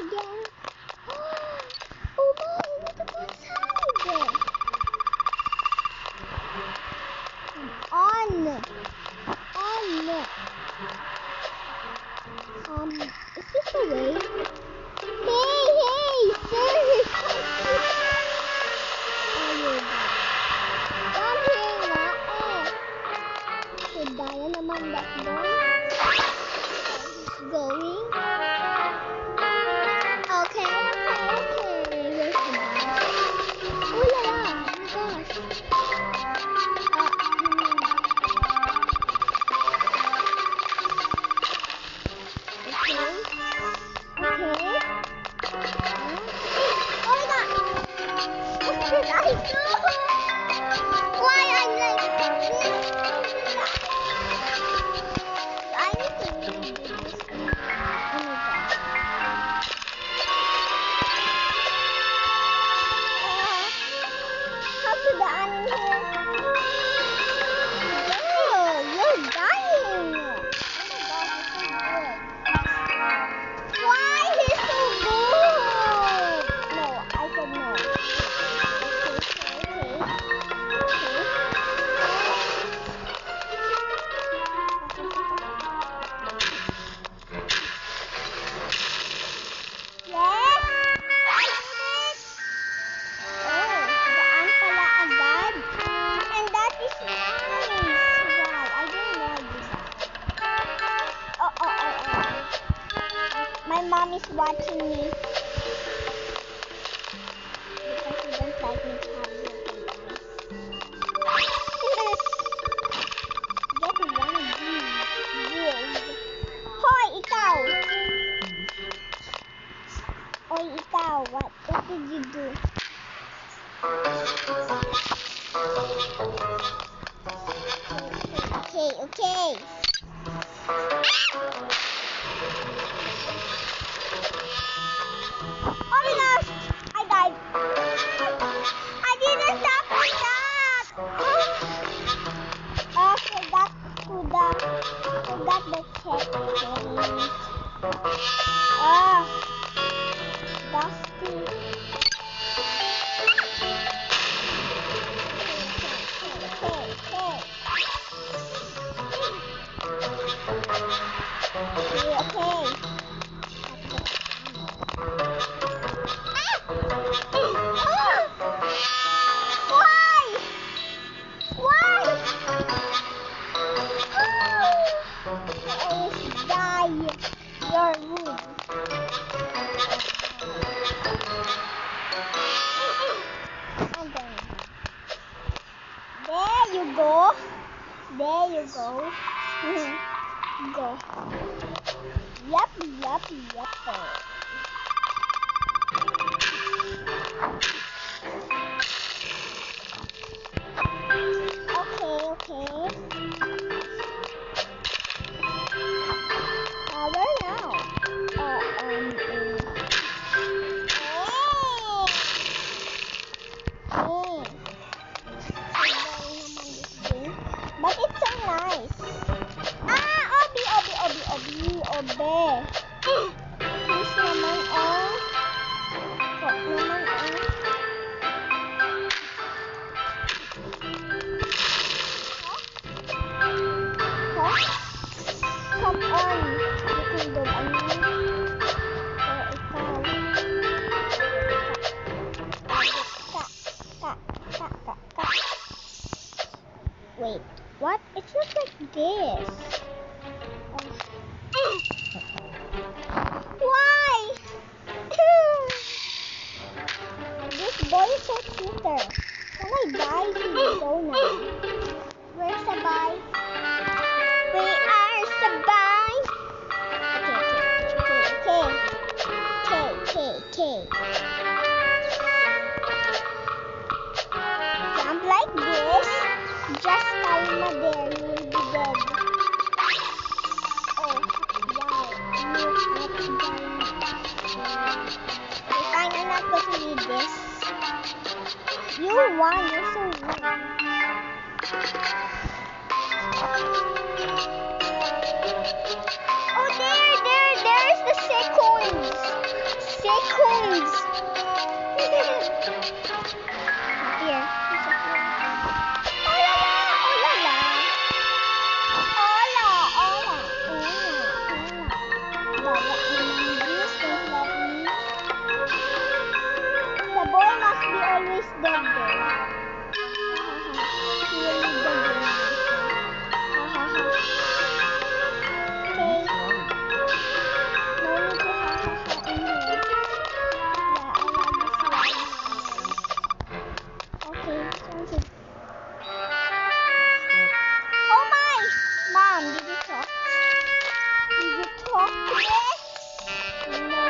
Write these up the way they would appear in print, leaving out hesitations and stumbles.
again. Oh my, we need to go inside. On. Is this the way? Hey, sir, here comes Peter. Down here nga eh. Kudaya naman that boy. Going. Okay. Where's the bag? Oh la la, oh my gosh. Okay. Oh my god. What did I do? Why I'm like this? I need to really do this. Oh my god. How to daan in here? Oh, you're dying. Oh my gosh, it's so good. Why he's so good? No, I said no. My mom is watching me because she don't like me to have little eyes. Get one of these. Hoy, ikaw! Hoy, ikaw! What did you do? Okay. Oh my gosh! I died. I didn't stop like that. Forgot the checkpoint. Dusty. Okay. You're rude. I'm going. There you go. Go. Yep. Okay. Where now? But it's so nice. Obe. Please naman, Come on. You can do Wait, what? It's not like this. Why? This boy is so cheater. Can I die to the donut? Where's the bye? We are the bye. Okay. Jump like this. Just time there, you will be dead. Oh, wow. Fine, I'm not going to need this. You won, you're so rude. Oh, there is the seconds. friends. Here. Oh la la, oh la la. Hola, hola, hola. Don't let me. The boy must be always dead though. He will leave the game later. Okay. No need to in here. Yeah, I love this one. Okay, sounds good. Oh my! Mom, did you talk? Did you talk to this? No.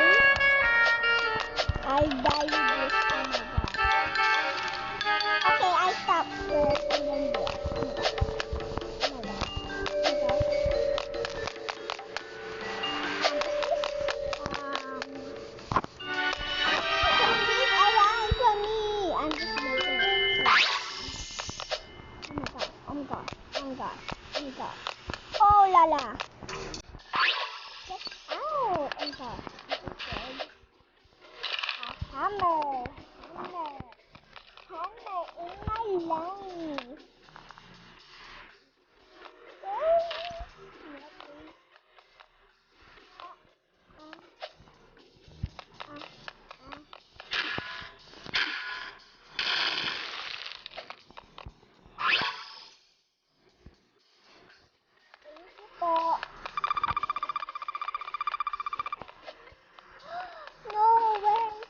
I die with this. Oh my god. Okay, I stop first and then this. Oh my god. Oh my god. Oh my god. Please around for me. I'm just making it. Oh my god. Oh my god. Oh my god. Oh my god. Oh la la. Get out. Oh my god. I'm so scared. Hammer. Hammer. Hammer in my life. Oh. No, where is it?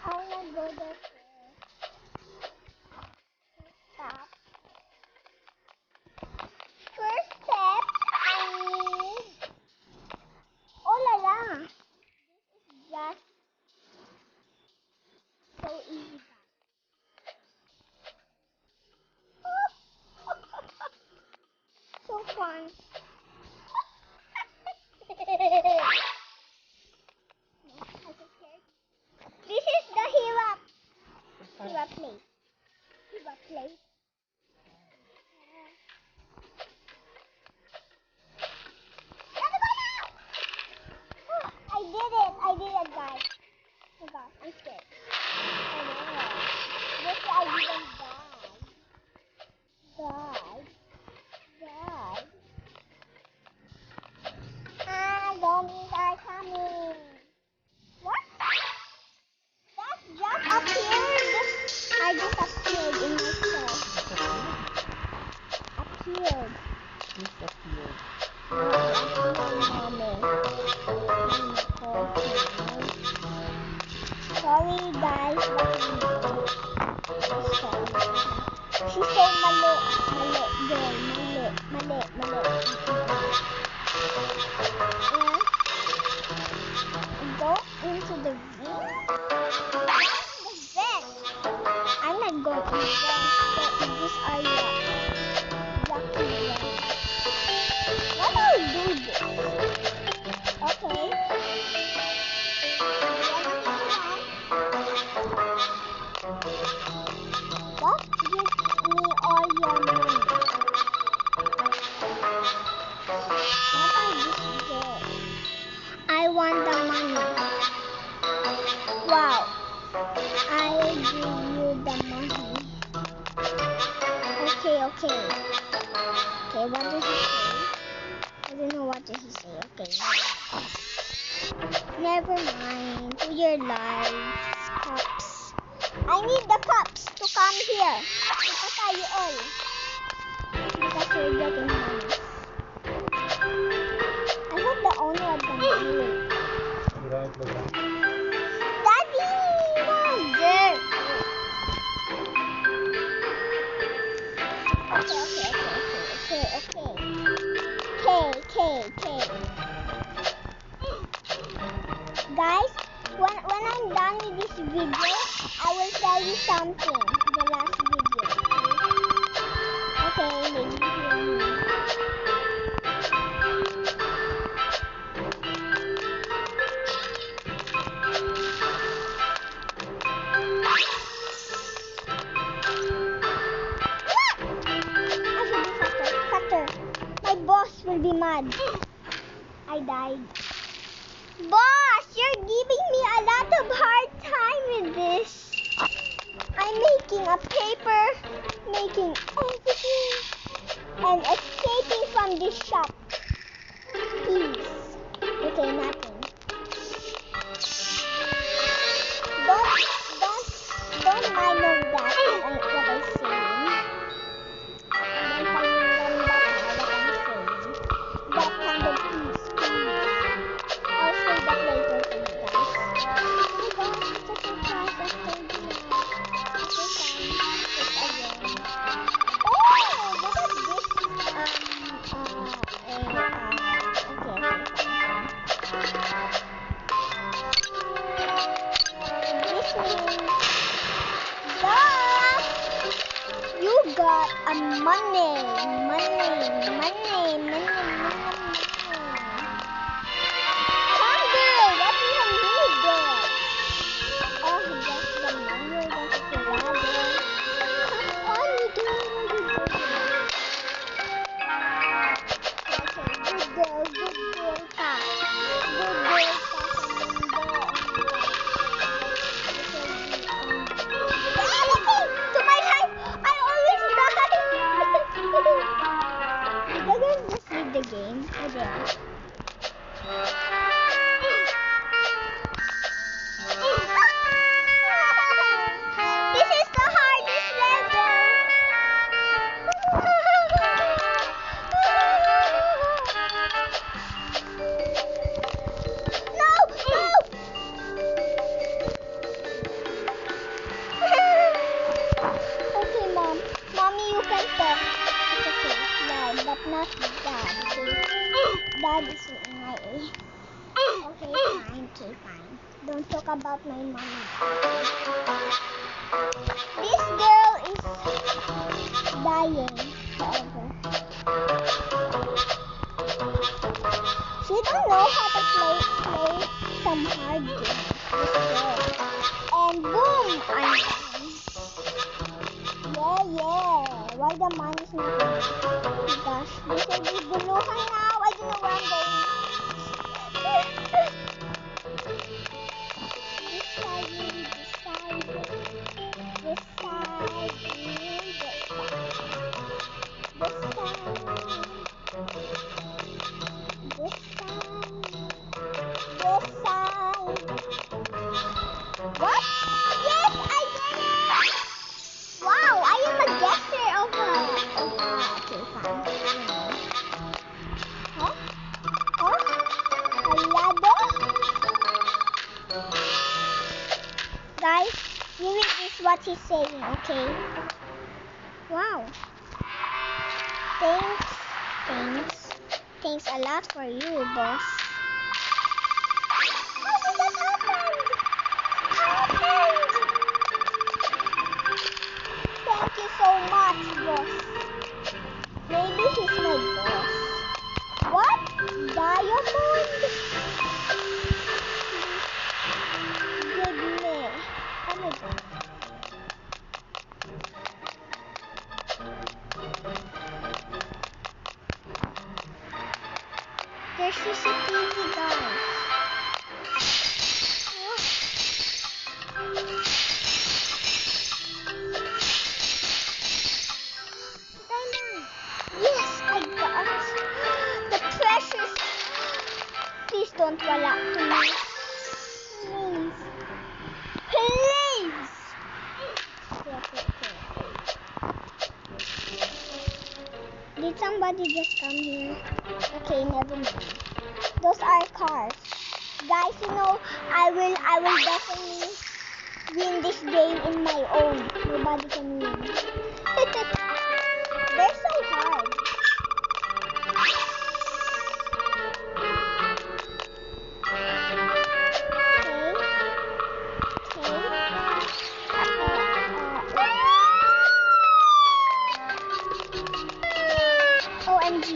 I wanna go there first. Stop. First step, I need. Oh la la. Just so easy. So fun. I'm so scared. This is the Hiwa place. Hiwa place. Let me go now! I did it, guys. Oh god, I'm scared. Oh no. Maybe I didn't die. Die. Zombies are coming. What? That just appeared. I just appeared in myself. Appeared. Disappeared. Sorry guys, but sorry. She's so mali girl, mali. And go into the vent. I'm not going in this area. Lucky vent. Why do I do this? Okay. What? Give me all your money. What are these girls? I want the money. Wow. I'll give you the money. Okay. Okay, what does he say? I don't know what does he say. Okay. Never mind. To your lives, cups. I need the cups to come here. Ipatay you all. Because you're getting money. I hope the owner of the money. Daddy! No, jerk! Okay. Guys, when I'm done with this video, I will tell you something. The last video. Okay, maybe hear me. Faster. My boss will be mad. I died. Boss, you're giving me a lot of hard time. taking everything and escaping from this shop. Please. Okay, nothing. Don't mind on that what I'm saying. Don't pakinggan bata what I'm saying. That kind of peace, please. I'll say that later for you guys. Oh my gosh, it's such a fast after the it's so fun. It's again. Oh, look at this. This means that you got a money. Come girl, what do you need there? Oh, just the money, that's the ladder. Come on, you do it. Okay, good girl, pa. Good girl, pa. To my height, I always die. Did I just leave the game? Oh, there. This is the hardest level. No! Okay, Mom. Mommy, you can talk. It's okay. Loud, but not Dad. Okay? Dad is my Okay, fine. Don't talk about my mommy. This girl is dying forever. She don't know how to play some hard games. This girl. And boom! I'm done. Yeah. Why the money's not good? Oh gosh, this will be guluhan now. I don't know where I'm going. This side. What? Yes, I did it! Wow, I am a guesser of okay, fine. Huh? A ladder? Guys, you read this what he's saying, okay? Wow. Thanks a lot for you, boss. How did that happen? Thank you so much, boss. Maybe he's my boss. What? Diamond? Goodness. Oh my god. There's CCTV, guys. Diamond. Yes, I got the precious. Please don't wala to me. Please. Did somebody just come here? Okay, never mind. Those are cars. Guys, you know, I will definitely win this game in my own. Nobody can win. They're so hard. OMG.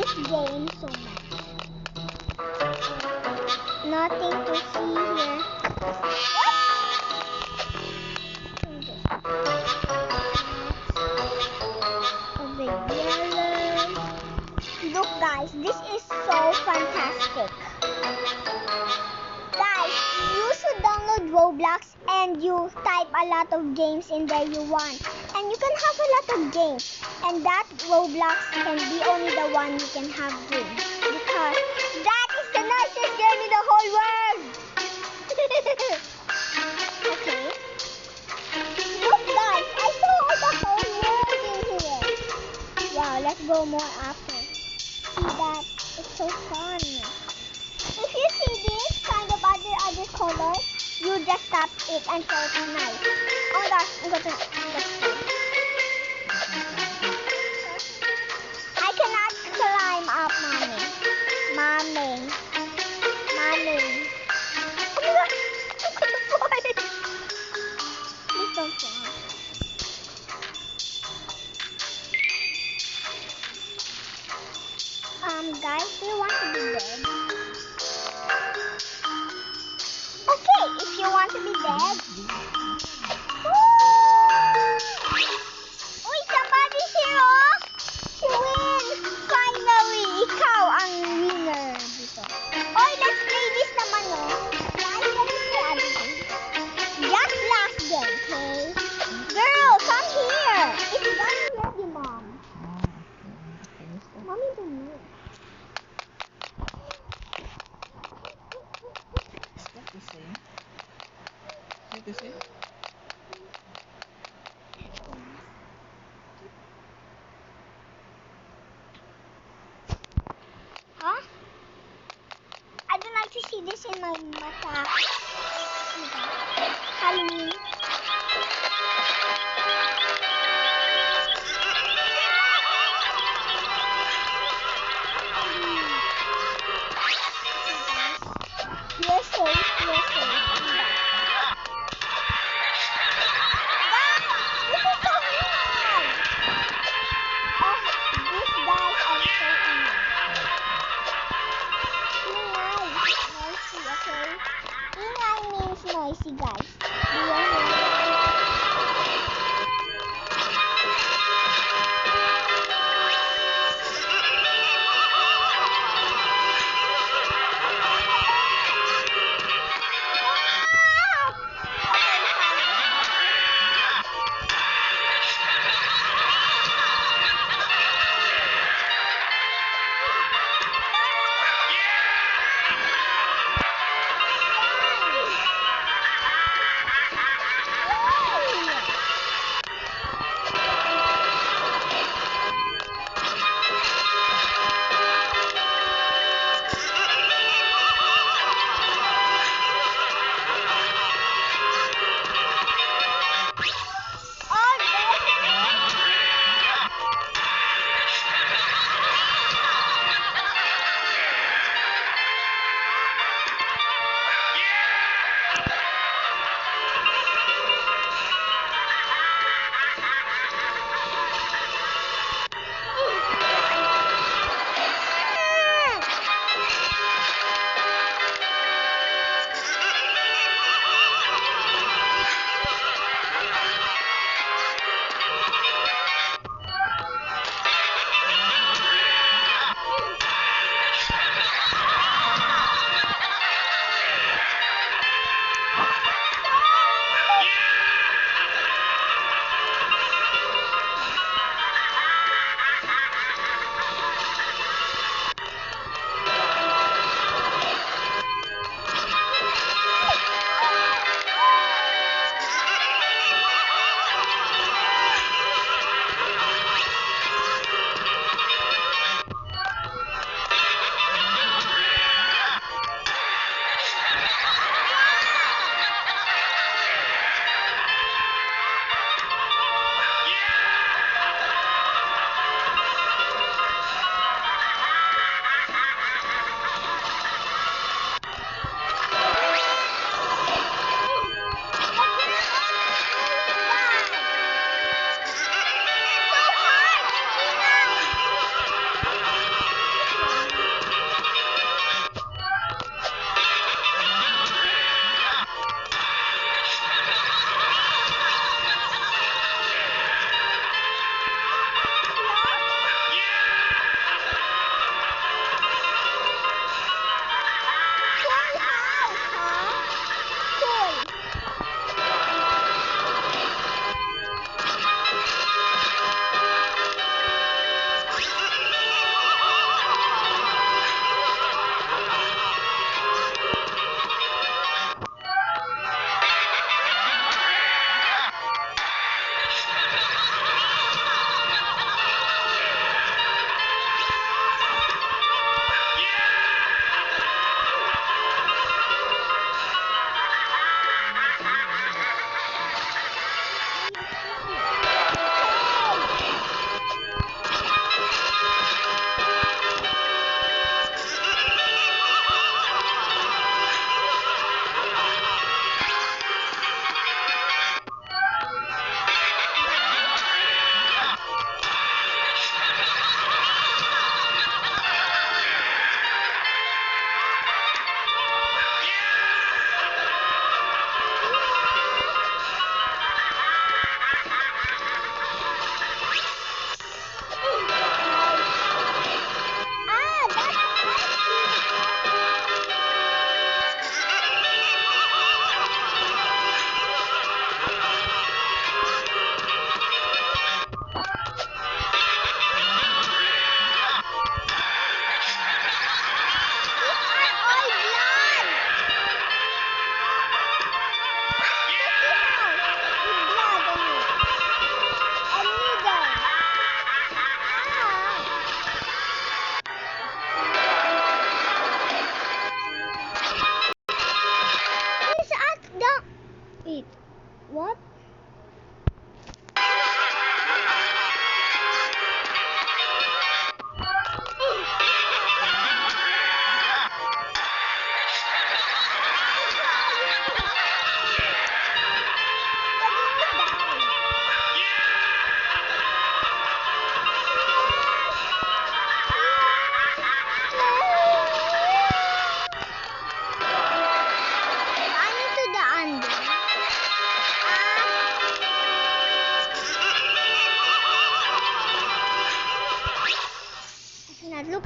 this game so much. Nothing to see here. What? A big yellow. Look guys, this is so fantastic. Guys, you should download Roblox and you type a lot of games in there you want. And you can have a lot of games. And that Roblox can be only the one you can have games. Because that is the nicest game in the whole world. Okay. Look guys, I saw the whole world in here. Wow, let's go more after. See that? It's so fun. If you see this kind of other color, you just tap it and so it's nice. Oh my gosh, I'm going to I cannot climb up, mommy. Mommy. Mommy. Oh my gosh, I'm going to fall. Please don't fall. Guys, do you want to be dead? Okay, if you want to be dead. Uy, somebody's here, oh! She wins! Finally, ikaw ang winner dito. Oy, let's play this naman, oh. Guys, let's play again. Just last game, okay? Girl, come here! It's done already, Mom. Mommy, don't move. The same. Is it the same? Huh? I don't like to see this in my mata. Halloween. You're safe, you're safe. This is so hard! Oh, these guys are so annoying. Ingay. Noisy, okay? Ingay means noisy, guys. Do you hear?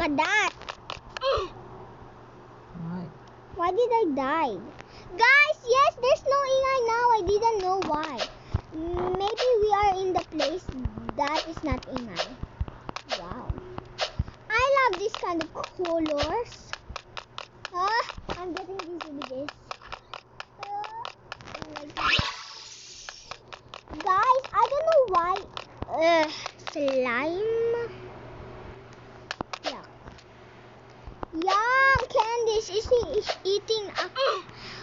at that. Why? Why did I die? Guys, yes, there's no AI now. I didn't know why. Maybe we are in the place that is not AI. Wow. I love this kind of colors. I'm getting dizzy with this. Guys, I don't know why. Slime. Yeah. Yum, Candice is eating a...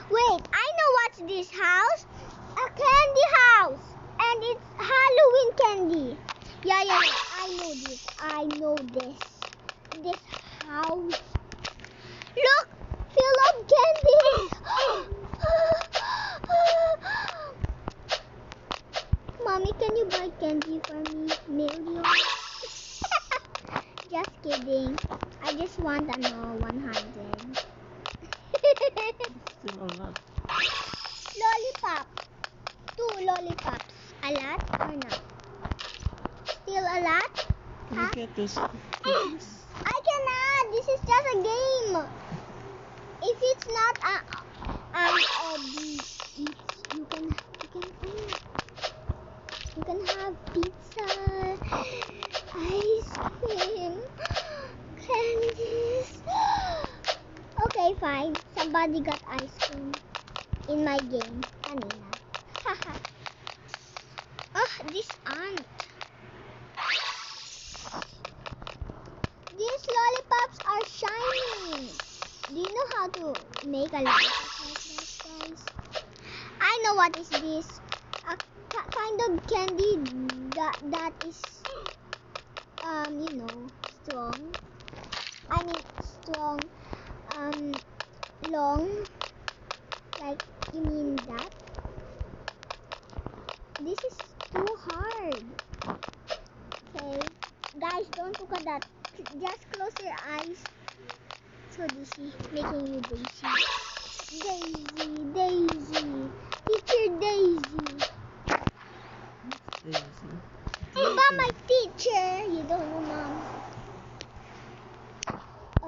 Wait, I know what's this house. A candy house. And it's Halloween candy. Yeah. I know this. I know this. This house. Look! Full of candy. Mommy, can you buy candy for me? Million? Just kidding. I just want 100. Still a lot. Lollipop. 2 lollipops. A lot or not? Still a lot? Can you get this? I cannot. This is just a game. If it's not you can have pizza, ice cream, candies. Okay, fine. Somebody got ice cream in my game. Kanina. Haha. Oh, this ant. These lollipops are shiny. Do you know how to make a lollipop like that, guys? I know what is this. A kind of candy that is strong. I mean strong, long. Like, you mean that? This is too hard. Okay, guys, don't look at that. Just close your eyes. So dizzy, making you dizzy. Daisy. Teacher Daisy. Daisy. About my teacher. You don't know, Mom.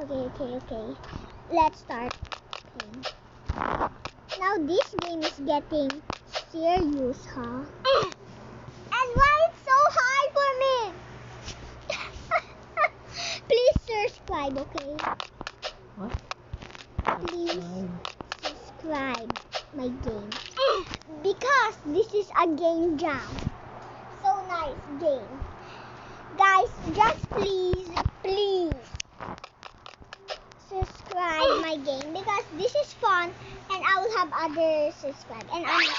Okay. Let's start. Okay. Now this game is getting serious, huh? And why it's so hard for me? Please subscribe, okay? What? Please subscribe my game. Because this is a game jam. So nice game. Guys, just please subscribe my game because this is fun and I will have others subscribe and I'm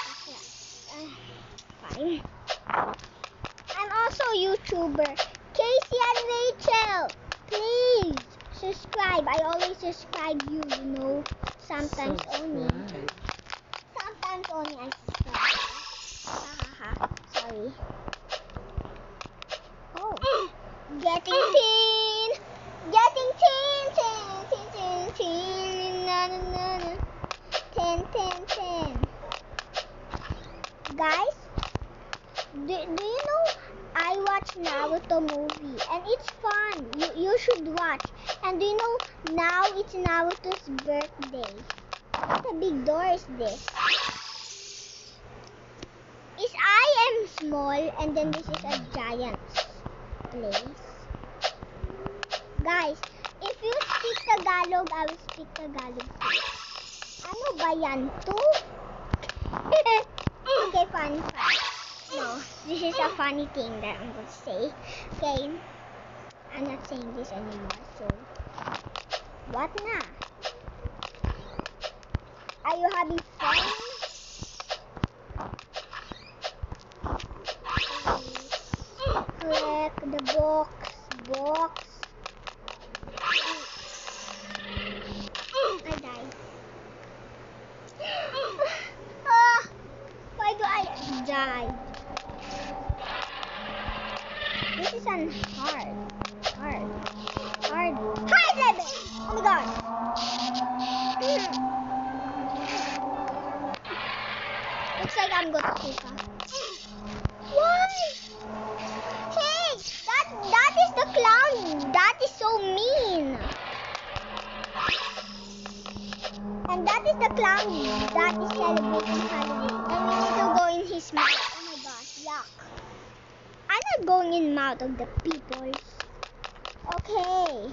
fine. I'm also a YouTuber. Casey and Rachel, please subscribe. I always subscribe you, sometimes only. Sometimes only I subscribe. Sorry. Oh, getting teen. Na, na, na, na. 10. Guys, do you know I watch Naruto movie and it's fun. You should watch. And do you know now it's Naruto's birthday? What a big door is this? I am small and then this is a giant place. Guys, if you speak Tagalog, I will speak Tagalog too. Ano ba yan to? Okay, fun. No, this is a funny thing that I'm going to say. Okay, I'm not saying this anymore, so what na? Are you having fun? Click the box. I died. Why do I die? This is hard level. Oh my god. Looks like I'm going to take off. Why? Hey, that is the clown. That is so mean. clown that is celebrating Halloween. And we need to go in his mouth. Oh my gosh, yuck. I'm not going in mouth of the people. Okay.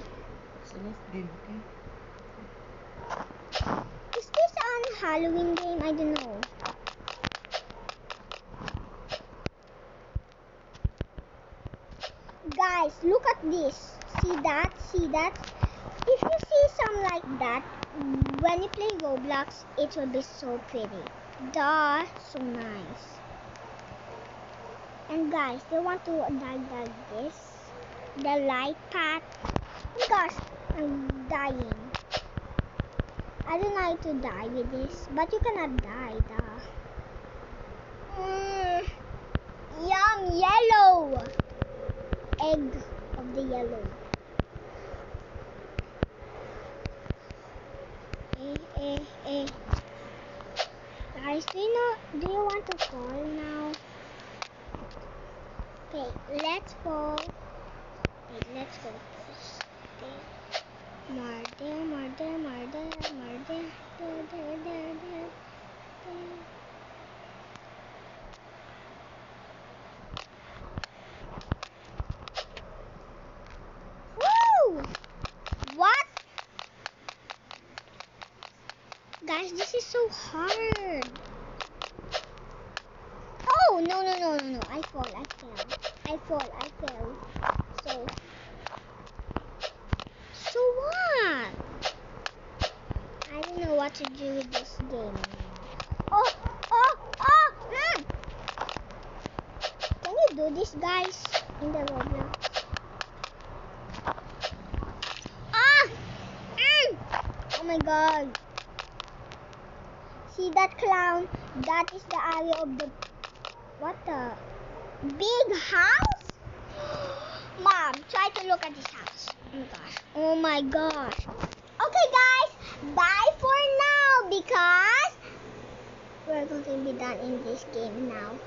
So let's game, okay? Is this on Halloween game? I don't know. Guys, look at this. See that? See that? If you see some like that, when you play Roblox, it will be so pretty. Duh, so nice. And guys, they want to die this. The light path. Oh gosh, I'm dying. I don't know how to die with this, but you cannot die, duh. Yum, yellow. Egg of the yellow. Guys, do you want to fall now? Okay, let's go. Wait, let's go first. Okay. Murder. Woo! What? Guys, this is so hard. Oh, no. I fell. So what? I don't know what to do with this game. Oh. Can you do this, guys, in the Roblox? Oh my god. See that clown? That is the area of the... What the... Big house? Mom, try to look at this house. Oh my gosh. Okay, guys. Bye for now because we're going to be done in this game now.